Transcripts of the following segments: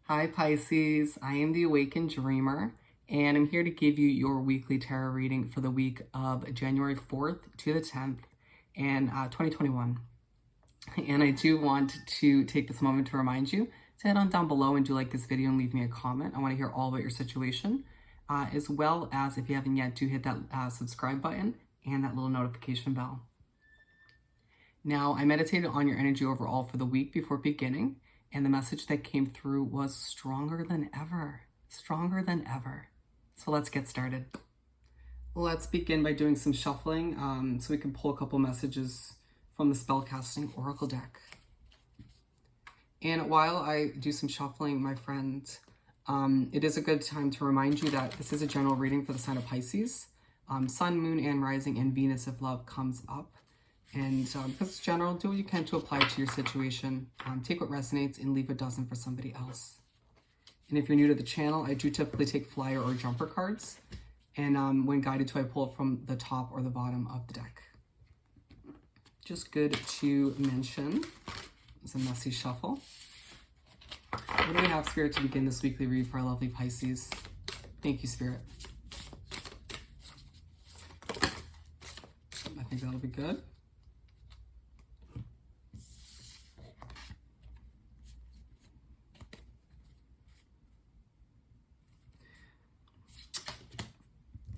Hi Pisces, I am the Awakened Dreamer, and I'm here to give you your weekly tarot reading for the week of January 4th to the 10th in 2021. And I do want to take this moment to remind you to head on down below and do like this video and leave me a comment. I want to hear all about your situation, as well as if you haven't yet, do hit that subscribe button and that little notification bell. Now, I meditated on your energy overall for the week before beginning, and the message that came through was stronger than ever, stronger than ever. So let's get started. Let's begin by doing some shuffling so we can pull a couple messages from the spellcasting oracle deck. And while I do some shuffling, my friend, it is a good time to remind you that this is a general reading for the sign of Pisces. Sun, Moon, and Rising and Venus if love comes up. And because it's general, do what you can to apply to your situation. Take what resonates and leave what doesn't for somebody else. And if you're new to the channel, I do typically take flyer or jumper cards. And when guided to, I pull it from the top or the bottom of the deck. Just good to mention. It's a messy shuffle. What do we have, Spirit, to begin this weekly read for our lovely Pisces? Thank you, Spirit. I think that'll be good.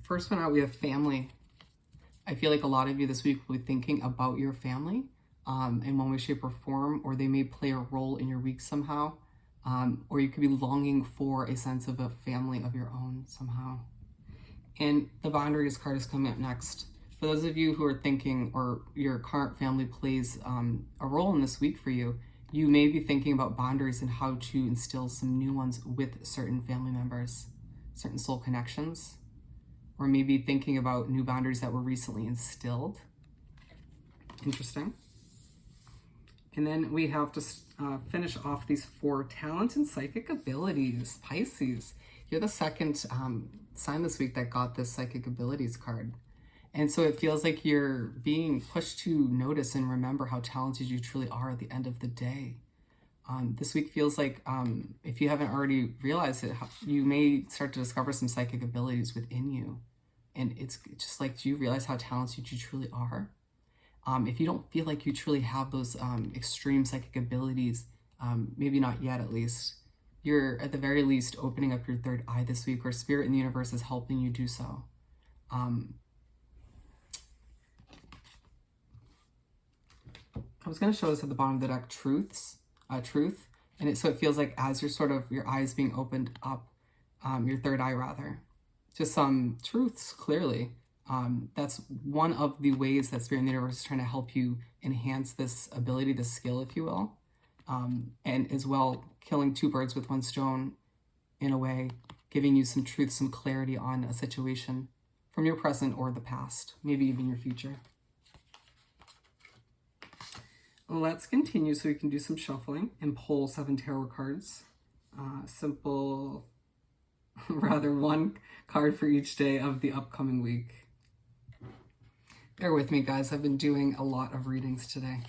First one out, we have family. I feel like a lot of you this week will be thinking about your family in one way, shape, or form, or they may play a role in your week somehow. Or you could be longing for a sense of a family of your own somehow. And the boundaries card is coming up next. For those of you who are thinking or your current family plays a role in this week for you, you may be thinking about boundaries and how to instill some new ones with certain family members, certain soul connections. Or maybe thinking about new boundaries that were recently instilled. Interesting. And then we have to finish off these 4 talents and psychic abilities. Pisces, you're the second sign this week that got this psychic abilities card. And so it feels like you're being pushed to notice and remember how talented you truly are at the end of the day. This week feels like, if you haven't already realized it, you may start to discover some psychic abilities within you. And it's just like, do you realize how talented you truly are? If you don't feel like you truly have those extreme psychic abilities, maybe not yet at least, you're at the very least opening up your third eye this week, or Spirit in the universe is helping you do so. I was going to show this at the bottom of the deck, truth. And so it feels like as you're sort of, your eyes being opened up, your third eye rather, to some truths, clearly. That's one of the ways that Spirit in the universe is trying to help you enhance this ability, this skill, if you will. And as well, killing 2 birds with 1 stone in a way, giving you some truth, some clarity on a situation from your present or the past, maybe even your future. Let's continue so we can do some shuffling and pull 7 tarot cards. Simple, rather 1 card for each day of the upcoming week. Bear with me, guys. I've been doing a lot of readings today.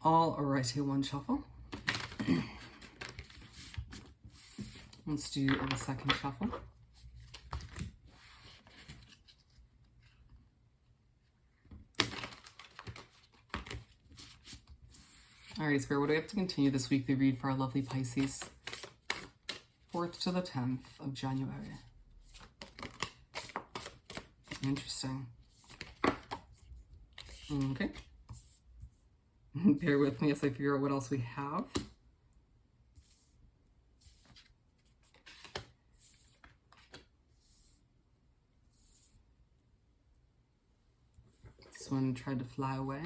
All right, here, 1 shuffle. Let's do the second shuffle. All right, Spirit, what do we have to continue this weekly read for our lovely Pisces? 4th to the 10th of January. Interesting. Okay. Bear with me as I figure out what else we have. This one tried to fly away.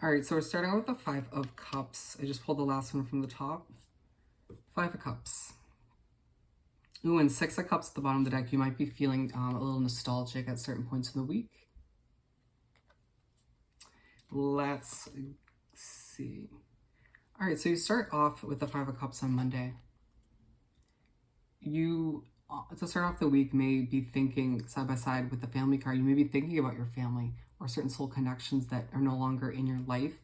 All right, so we're starting out with the 5 of Cups. I just pulled the last one from the top. 5 of Cups. Ooh, and 6 of Cups at the bottom of the deck. You might be feeling a little nostalgic at certain points in the week. Let's see. All right, so you start off with the 5 of Cups on Monday. You, to start off the week, may be thinking side by side with the family card. You may be thinking about your family or certain soul connections that are no longer in your life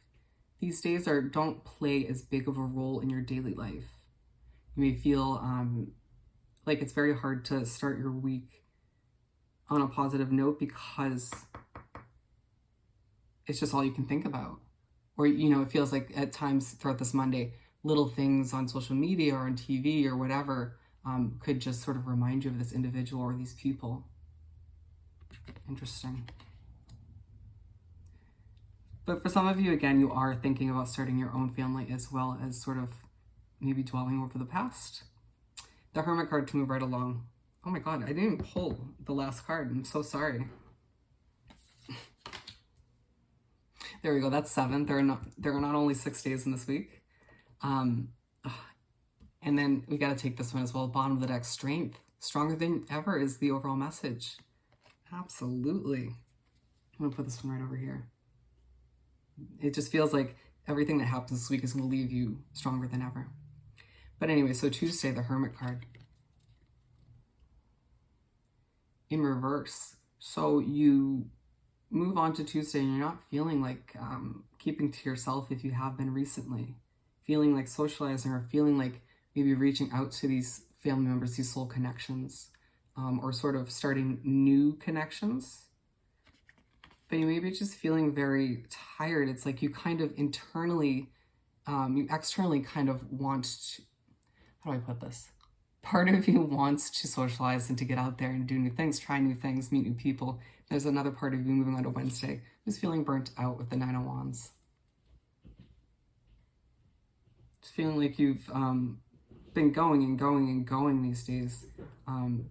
these days don't play as big of a role in your daily life. You may feel like it's very hard to start your week on a positive note because it's just all you can think about. Or, it feels like at times throughout this Monday, little things on social media or on TV or whatever could just sort of remind you of this individual or these people. Interesting. But for some of you, again, you are thinking about starting your own family as well as sort of maybe dwelling over the past. The Hermit card to move right along. Oh my God, I didn't even pull the last card. I'm so sorry. There we go. That's 7. There are not only 6 days in this week. And then we got to take this one as well. Bottom of the deck, strength. Stronger than ever is the overall message. Absolutely. I'm going to put this one right over here. It just feels like everything that happens this week is going to leave you stronger than ever. But anyway, so Tuesday, the Hermit card. In reverse. So you move on to Tuesday and you're not feeling like keeping to yourself if you have been recently. Feeling like socializing or feeling like maybe reaching out to these family members, these soul connections, or sort of starting new connections. But you may be just feeling very tired. It's like you kind of internally, you externally kind of want to, how do I put this? Part of you wants to socialize and to get out there and do new things, try new things, meet new people. There's another part of you moving on to Wednesday who's feeling burnt out with the 9 of Wands. Just feeling like you've been going and going and going these days. But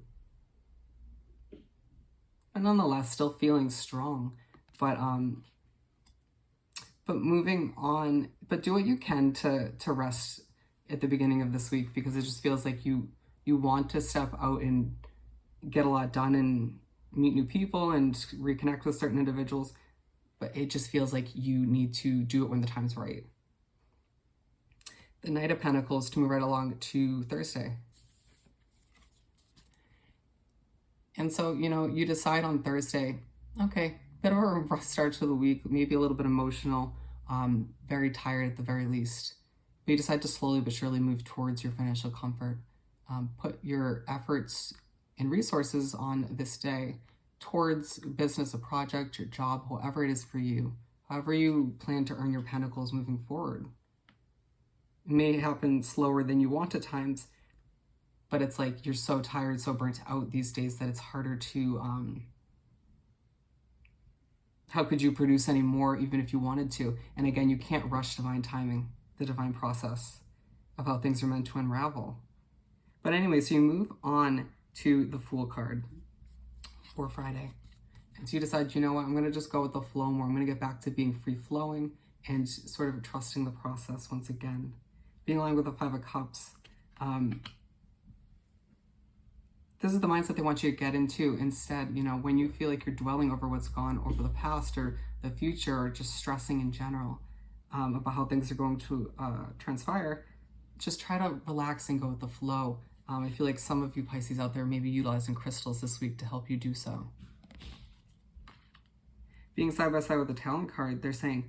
nonetheless, still feeling strong. But moving on, but do what you can to rest at the beginning of this week, because it just feels like you want to step out and get a lot done and meet new people and reconnect with certain individuals, but it just feels like you need to do it when the time's right. The Knight of Pentacles to move right along to Thursday. And so, you decide on Thursday, okay, bit of a rough start to the week, maybe a little bit emotional, very tired at the very least. But you decide to slowly but surely move towards your financial comfort. Put your efforts and resources on this day towards business, a project, your job, whatever it is for you, however you plan to earn your pentacles moving forward. It may happen slower than you want at times, but it's like you're so tired, so burnt out these days that it's harder to, how could you produce any more even if you wanted to? And again, you can't rush divine timing, the divine process of how things are meant to unravel. But anyway, so you move on to the Fool card for Friday. And so you decide, you know what, I'm going to just go with the flow more. I'm going to get back to being free-flowing and sort of trusting the process once again. Being aligned with the 5 of Cups. This is the mindset they want you to get into instead, when you feel like you're dwelling over what's gone over the past or the future, or just stressing in general about how things are going to transpire, just try to relax and go with the flow. I feel like some of you Pisces out there may be utilizing crystals this week to help you do so. Being side by side with the Talent card, they're saying,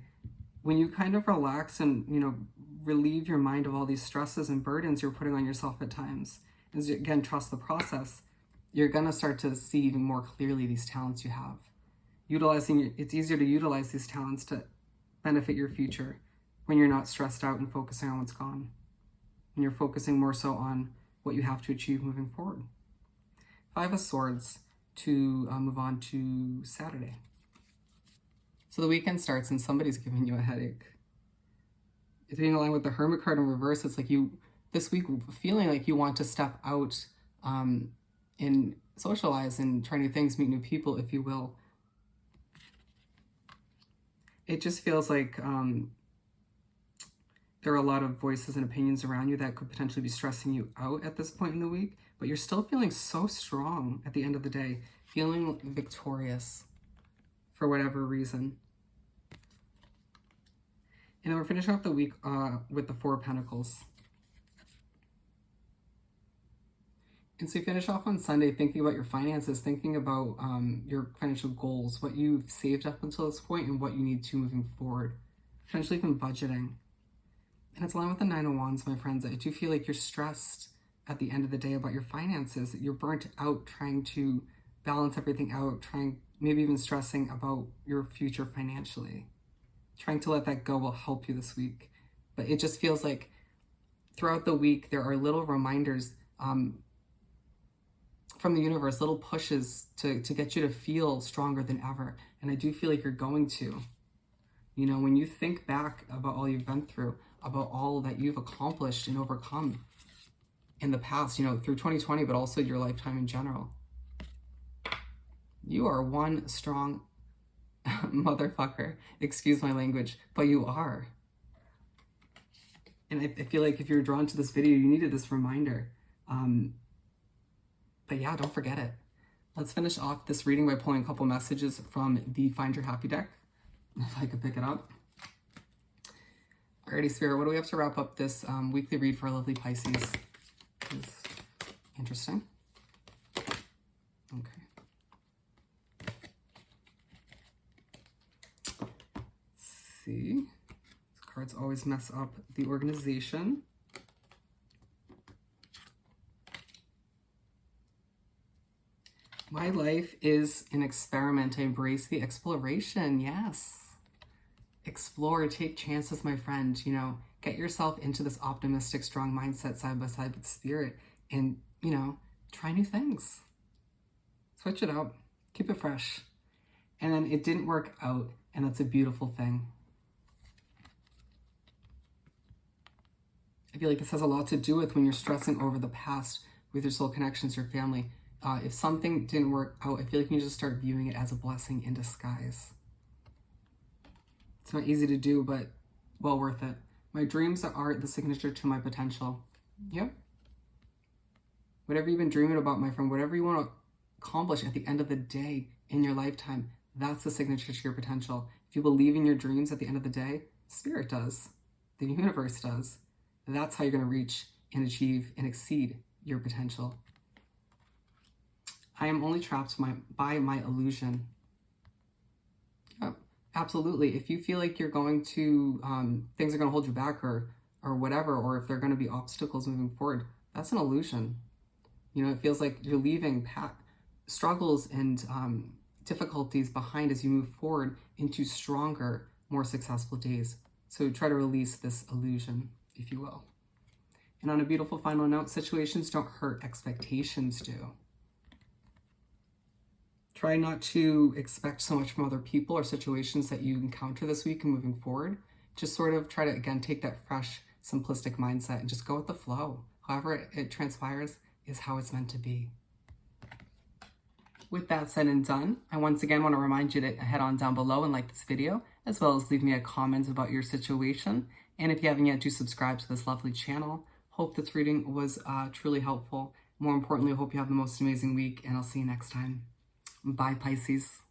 when you kind of relax and, relieve your mind of all these stresses and burdens you're putting on yourself at times, and again, trust the process, you're going to start to see even more clearly these talents you have. It's easier to utilize these talents to benefit your future when you're not stressed out and focusing on what's gone. And you're focusing more so on what you have to achieve moving forward. 5 of Swords to move on to Saturday. So the weekend starts and somebody's giving you a headache. It's being aligned with the Hermit card in reverse. It's like you, this week, feeling like you want to step out and socialize and try new things, meet new people, if you will. It just feels like there are a lot of voices and opinions around you that could potentially be stressing you out at this point in the week, but you're still feeling so strong at the end of the day, feeling victorious for whatever reason. And then we're finishing off the week with the 4 of Pentacles. And so you finish off on Sunday thinking about your finances, thinking about your financial goals, what you've saved up until this point and what you need to moving forward. potentially even budgeting. And it's aligned with the Nine of Wands, my friends. I do feel like you're stressed at the end of the day about your finances. You're burnt out trying to balance everything out, maybe even stressing about your future financially. Trying to let that go will help you this week. But it just feels like throughout the week, there are little reminders from the universe, little pushes to get you to feel stronger than ever. And I do feel like you're going to. You know, when you think back about all you've been through, about all that you've accomplished and overcome in the past, you know, through 2020, but also your lifetime in general, you are one strong motherfucker. Excuse my language, but you are. And I feel like if you're drawn to this video, you needed this reminder. But yeah, don't forget it. Let's finish off this reading by pulling a couple messages from the Find Your Happy deck, if I could pick it up. Alrighty, Spirit, what do we have to wrap up this weekly read for our lovely Pisces? It's interesting. Okay. Let's see. These cards always mess up the organization. My life is an experiment. I embrace the exploration. Yes. Explore, take chances, my friend. You know, get yourself into this optimistic, strong mindset side by side with Spirit and, you know, try new things. Switch it up. Keep it fresh. And then it didn't work out, and that's a beautiful thing. I feel like this has a lot to do with when you're stressing over the past with your soul connections, your family. If something didn't work out, I feel like you need to start viewing it as a blessing in disguise. It's not easy to do, but well worth it. My dreams are the signature to my potential. Yep. Whatever you've been dreaming about, my friend, whatever you want to accomplish at the end of the day in your lifetime, that's the signature to your potential. If you believe in your dreams at the end of the day, Spirit does. The universe does. That's how you're going to reach and achieve and exceed your potential. I am only trapped by my illusion. Yep, absolutely. If you feel like you're going to, things are going to hold you back or whatever, or if there are going to be obstacles moving forward, that's an illusion. You know, it feels like you're leaving struggles and difficulties behind as you move forward into stronger, more successful days. So try to release this illusion, if you will. And on a beautiful final note, situations don't hurt, expectations do. Try not to expect so much from other people or situations that you encounter this week and moving forward. Just sort of try to, again, take that fresh, simplistic mindset and just go with the flow. However it transpires is how it's meant to be. With that said and done, I once again want to remind you to head on down below and like this video, as well as leave me a comment about your situation. And if you haven't yet, do subscribe to this lovely channel. Hope this reading was truly helpful. More importantly, I hope you have the most amazing week, and I'll see you next time. Bye, Pisces.